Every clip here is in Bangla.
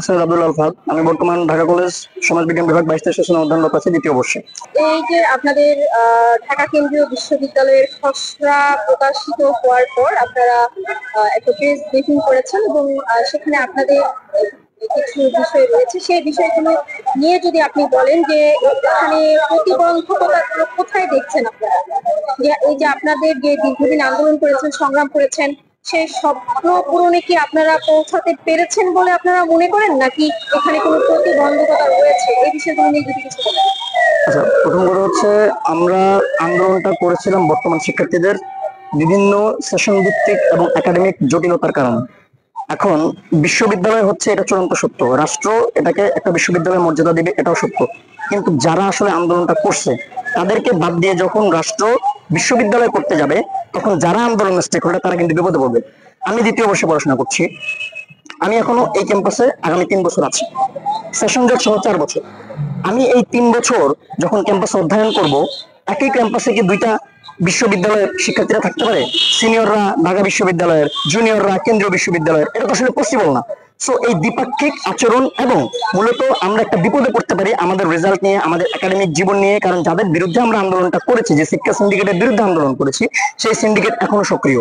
সৈয়দ আব্দুল আল ফাহাদ। আমি বর্তমান ঢাকা কলেজ সমাজ বিজ্ঞান বিভাগ 22 সেশনে অধ্যয়নরত আছি, দ্বিতীয় বর্ষে। এই যে আপনাদের ঢাকা কেন্দ্রীয় বিশ্ববিদ্যালয়ের খসড়া প্রকাশিত হওয়ার পর আপনারা একটা প্রেস ব্রিফিং করেছেন এবং সেখানে আপনাদের কিছু বিষয় রয়েছে, সেই বিষয়গুলো নিয়ে যদি আপনি বলেন যে এখানে প্রতিবন্ধকতা কোথায় দেখছেন আপনারা, যে এই যে আপনাদের যে দীর্ঘদিন আন্দোলন করেছেন, সংগ্রাম করেছেন, সেই স্বপ্ন পূরণে কি আপনারা পৌঁছাতে পেরেছেন বলে আপনারা মনে করেন, নাকি এখানে কোনো প্রতিবন্ধকতা রয়েছে? এই বিষয়গুলো নিয়ে যদি কিছু বলেন। আচ্ছা, প্রথম কথা হচ্ছে আমরা আন্দোলনটা করেছিলাম বর্তমান শিক্ষার্থীদের বিভিন্ন সেশন ভিত্তিক এবং একাডেমিক জটিলতার কারণে। এখন বিশ্ববিদ্যালয় হচ্ছে এটা চূড়ান্ত সত্য, রাষ্ট্র এটাকে একটা বিশ্ববিদ্যালয়ের মর্যাদা দিবে, এটাও সত্য। কিন্তু যারা আসলে আন্দোলনটা করছে তাদেরকে বাদ দিয়ে যখন রাষ্ট্র বিশ্ববিদ্যালয় করতে যাবে, তখন যারা আন্দোলনের স্টেক হোল্ডার তারা কিন্তু বিপদে পড়বে। আমি দ্বিতীয় বর্ষে পড়াশোনা করছি, আমি এখনো এই ক্যাম্পাসে আগামী 3 বছর আছি, সেশন জট সহ 4 বছর। আমি এই 3 বছর যখন ক্যাম্পাসে অধ্যয়ন করব, একই ক্যাম্পাসে কি দুইটা বিশ্ববিদ্যালয়ের শিক্ষার্থীরা থাকতে পারে? সিনিয়ররা ঢাকা বিশ্ববিদ্যালয়ের, জুনিয়ররা কেন্দ্রীয় বিশ্ববিদ্যালয়ের, এটা তো আসলে পসিবল না। সো এই দ্বিপাক্ষিক আচরণ এবং মূলত আমরা একটা বিপদে পড়তে পারি আমাদের রেজাল্ট নিয়ে, আমাদের একাডেমিক জীবন নিয়ে। কারণ যাদের বিরুদ্ধে আমরা আন্দোলনটা করেছি, যে শিক্ষা সিন্ডিকেটের বিরুদ্ধে আন্দোলন করেছি, সেই সিন্ডিকেট এখনো সক্রিয়।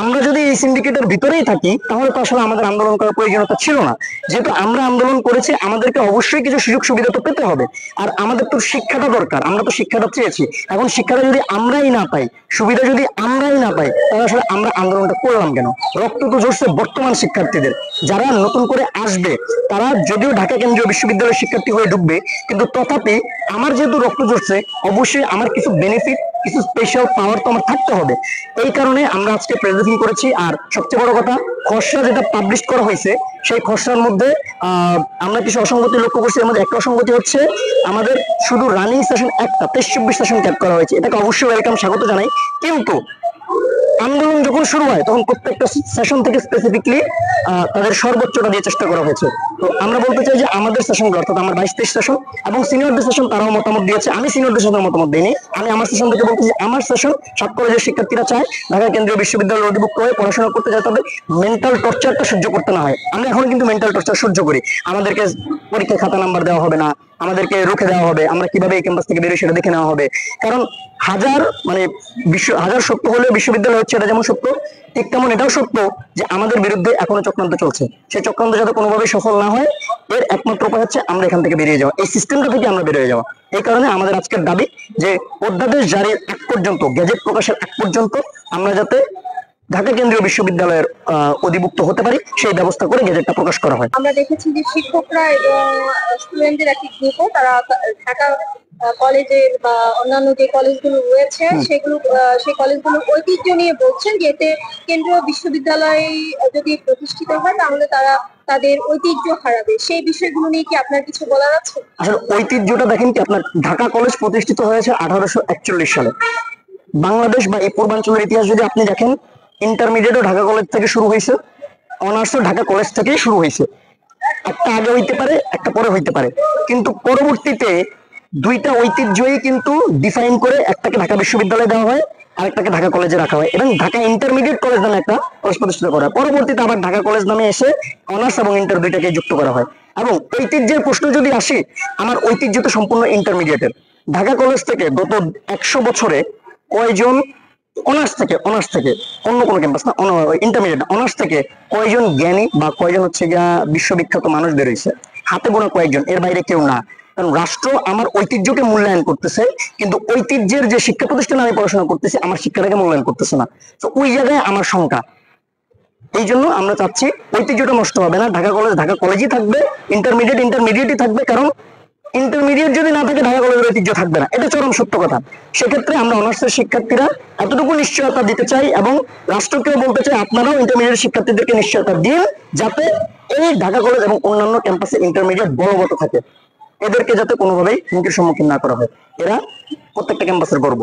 আমরা যদি এই সিন্ডিকেটের ভিতরেই থাকি তাহলে তো আসলে আমাদের আন্দোলন করার প্রয়োজনীয়তা ছিল না। যেহেতু আমরা আন্দোলন করেছি, আমাদেরকে অবশ্যই কিছু সুযোগ সুবিধা তো পেতে হবে। আর আমাদের তো শিক্ষাটা দরকার, আমরা তো শিক্ষাটা চেয়েছি। এখন শিক্ষাটা যদি আমরাই না পাই, সুবিধা যদি আমরাই না পাই, তাহলে আসলে আমরা আন্দোলনটা করলাম কেন? রক্ত তো ঝরছে বর্তমান শিক্ষার্থীদের। যারা নতুন করে আসবে তারা যদিও ঢাকা কেন্দ্রীয় বিশ্ববিদ্যালয়ের শিক্ষার্থী হয়ে ঢুকবে, কিন্তু তথাপি আমার যেহেতু রক্ত ঝরছে, অবশ্যই আমার কিছু বেনিফিট, কিছু স্পেশাল পাওয়ার তো আমার থাকতে হবে। এই কারণে আমরা আজকে প্রেজেন্টিং করেছি। আর সবচেয়ে বড় কথা, খসড়া যেটা পাবলিশ করা হয়েছে, সেই খসড়ার মধ্যে আমরা কিছু অসঙ্গতি লক্ষ্য করছি। এর মধ্যে একটা অসঙ্গতি হচ্ছে আমাদের শুধু রানিং সেশন একটা 23-24 সেশন ক্যাপ করা হয়েছে। এটাকে অবশ্যই ওয়েলকাম, স্বাগত জানাই। কিন্তু আন্দোলন যখন শুরু হয় তখন প্রত্যেকটা সেশন থেকে স্পেসিফিকলি তাদের সর্বোচ্চটা দিয়ে চেষ্টা করা হয়েছে। তো আমরা বলতে চাই যে আমাদের সেশনগুলো, অর্থাৎ আমার 22-23 সেশন এবং সিনিয়রদের সেশন, তারাও মতামত দিয়েছে। আমি সিনিয়রদের সাথে মতামত দিইনি। আমি আমার সেশন থেকে বলতেছি, আমার সেশন 7 কলেজের শিক্ষার্থীরা চায় ঢাকা কেন্দ্রীয় বিশ্ববিদ্যালয়ের অধিভুক্ত হয়ে পড়াশোনা করতে যায়, তবে মেন্টাল টর্চারটা সহ্য করতে না হয়। আমরা এখন কিন্তু মেন্টাল টর্চার সহ্য করি। আমাদেরকে পরীক্ষায় খাতা নাম্বার দেওয়া হবে না, আমাদেরকে রুখে দেওয়া হবে, আমরা কিভাবে এই ক্যাম্পাস থেকে বেরোই সেটা দেখে নেওয়া হবে। কারণ হাজার সত্য হলেও বিশ্ববিদ্যালয় হচ্ছে, এটা যেমন সত্য, ঠিক তেমন এটাও সত্য যে আমাদের বিরুদ্ধে এখনো চক্রান্ত চলছে। সেই চক্রান্ত যাতে কোনোভাবে সফল না হয়, এর একমাত্র উপায় হচ্ছে আমরা এখান থেকে বেরিয়ে যাওয়া, এই সিস্টেমটা থেকে আমরা বেরিয়ে যাওয়া। এই কারণে আমাদের আজকের দাবি যে অধ্যাদেশ জারির আগ পর্যন্ত, গেজেট প্রকাশের আগ পর্যন্ত আমরা যাতে ঢাকা কেন্দ্রীয় বিশ্ববিদ্যালয়ের অধিভুক্ত হতে পারি, সেই ব্যবস্থা করে গেজেটটা প্রকাশ করা হয়। আমরা দেখেছি যে শিক্ষকরা এবং স্টুডেন্টদের একটি গ্রুপও তারা ঢাকা কলেজের বা অন্যান্য যে কলেজগুলো রয়েছে সেগুলো, সেই কলেজগুলোর ঐতিহ্য নিয়ে বলছেন যে এতে কেন্দ্রীয় বিশ্ববিদ্যালয় যদি প্রতিষ্ঠিত হয় তাহলে তারা তাদের ঐতিহ্য হারাবে। সেই বিষয়গুলো নিয়ে কি আপনার কিছু বলার আছে? আসলে ঐতিহ্যটা দেখেন কি, আপনার ঢাকা কলেজ প্রতিষ্ঠিত হয়েছে 1841 সালে। বাংলাদেশ বা এই পূর্বাঞ্চলের ইতিহাস যদি আপনি দেখেন, ইন্টারমিডিয়েটও ঢাকা কলেজ থেকে শুরু হয়েছে, অনার্সও ঢাকা কলেজ থেকেই শুরু হয়েছে। একটা আগে হইতে পারে, একটা পরে হইতে পারে, কিন্তু পরবর্তীতে দুইটা ঐতিহ্যই কিন্তু ডিফাইন করে একটাকে ঢাকা বিশ্ববিদ্যালয়ে দেওয়া হয়, আরেকটাকে ঢাকা কলেজে রাখা হয়, এবং ঢাকা ইন্টারমিডিয়েট কলেজ নামে একটা কলেজ প্রতিষ্ঠিত করা হয়। পরবর্তীতে আবার ঢাকা কলেজ নামে এসে অনার্স এবং ইন্টার দুইটাকে যুক্ত করা হয়। এবং ঐতিহ্যের প্রশ্ন যদি আসে, আমার ঐতিহ্য তো সম্পূর্ণ ইন্টারমিডিয়েটের। ঢাকা কলেজ থেকে গত 100 বছরে কয়জন অনার্স থেকে অন্য কোনো ক্যাম্পাস না, ইন্টারমিডিয়েট অনার্স থেকে কয়জন জ্ঞানী বা কয়জন হচ্ছে গিয়া বিশ্ববিখ্যাত মানুষ বেরোইছে? হাতে গোনা কয়েকজন, এর বাইরে কেউ না। কারণ রাষ্ট্র আমার ঐতিহ্যকে মূল্যায়ন করতেছে, কিন্তু ঐতিহ্যের যে শিক্ষা প্রতিষ্ঠানে আমি পড়াশোনা করতেছি আমার শিক্ষাটাকে মূল্যায়ন করতেছে না। তো ওই জায়গায় আমার শঙ্কা। এই জন্য আমরা চাচ্ছি ঐতিহ্যটা নষ্ট হবে না, ঢাকা কলেজ ঢাকা কলেজই থাকবে, ইন্টারমিডিয়েটই থাকবে। কারণ ইন্টারমিডিয়েট যদি না থাকে ঢাকা কলেজের ঐতিহ্য থাকবে না, এটা চরম সত্য কথা। সেক্ষেত্রে আমরা অনার্সের শিক্ষার্থীরা এতটুকু নিশ্চয়তা দিতে চাই এবং রাষ্ট্রকেও বলতে চাই, আপনারাও ইন্টারমিডিয়েট শিক্ষার্থীদেরকে নিশ্চয়তা দিন, যাতে এই ঢাকা কলেজ এবং অন্যান্য ক্যাম্পাসে ইন্টারমিডিয়েট বলবৎ থাকে। এদেরকে যাতে কোনোভাবেই হুমকির সম্মুখীন না করা হয়। এরা প্রত্যেকটা ক্যাম্পাসের গর্ব।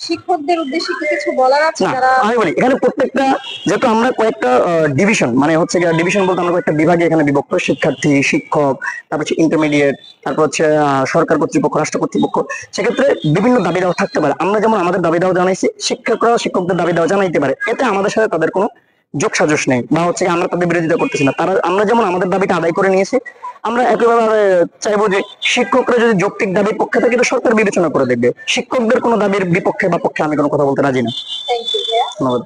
শিক্ষকদের উদ্দেশ্যে কি কিছু বলার আছে? না, আমি বলি এখানে প্রত্যেকটা, যেহেতু আমরা কয়েকটা ডিভিশন, মানে হচ্ছে ডিভিশন বলতে আমরা কয়েকটা বিভাগে এখানে বিভক্ত, শিক্ষার্থী, শিক্ষক, তারপর হচ্ছে ইন্টারমিডিয়েট, তারপর হচ্ছে সরকার কর্তৃপক্ষ, রাষ্ট্র কর্তৃপক্ষ। সেক্ষেত্রে বিভিন্ন দাবি দেওয়া থাকতে পারে। আমরা যেমন আমাদের দাবি দেওয়া জানাইছি, শিক্ষকরা শিক্ষকদের দাবি দেওয়া জানাইতে পারে। এতে আমাদের সাথে তাদের কোনো যোগসাজশ নেই, বা হচ্ছে আমরা তাদের বিরোধিতা করতেছি না। আমরা যেমন আমাদের দাবিটা আদায় করে নিয়েছি, আমরা একেবারে চাইবো যে শিক্ষকরা যদি যৌক্তিক দাবির পক্ষে থাকে তো সরকার বিবেচনা করে দেখবে। শিক্ষকদের কোনো দাবির বিপক্ষে বা পক্ষে আমি কোনো কথা বলতে রাজি না। থ্যাংক ইউ ভাইয়া। ধন্যবাদ।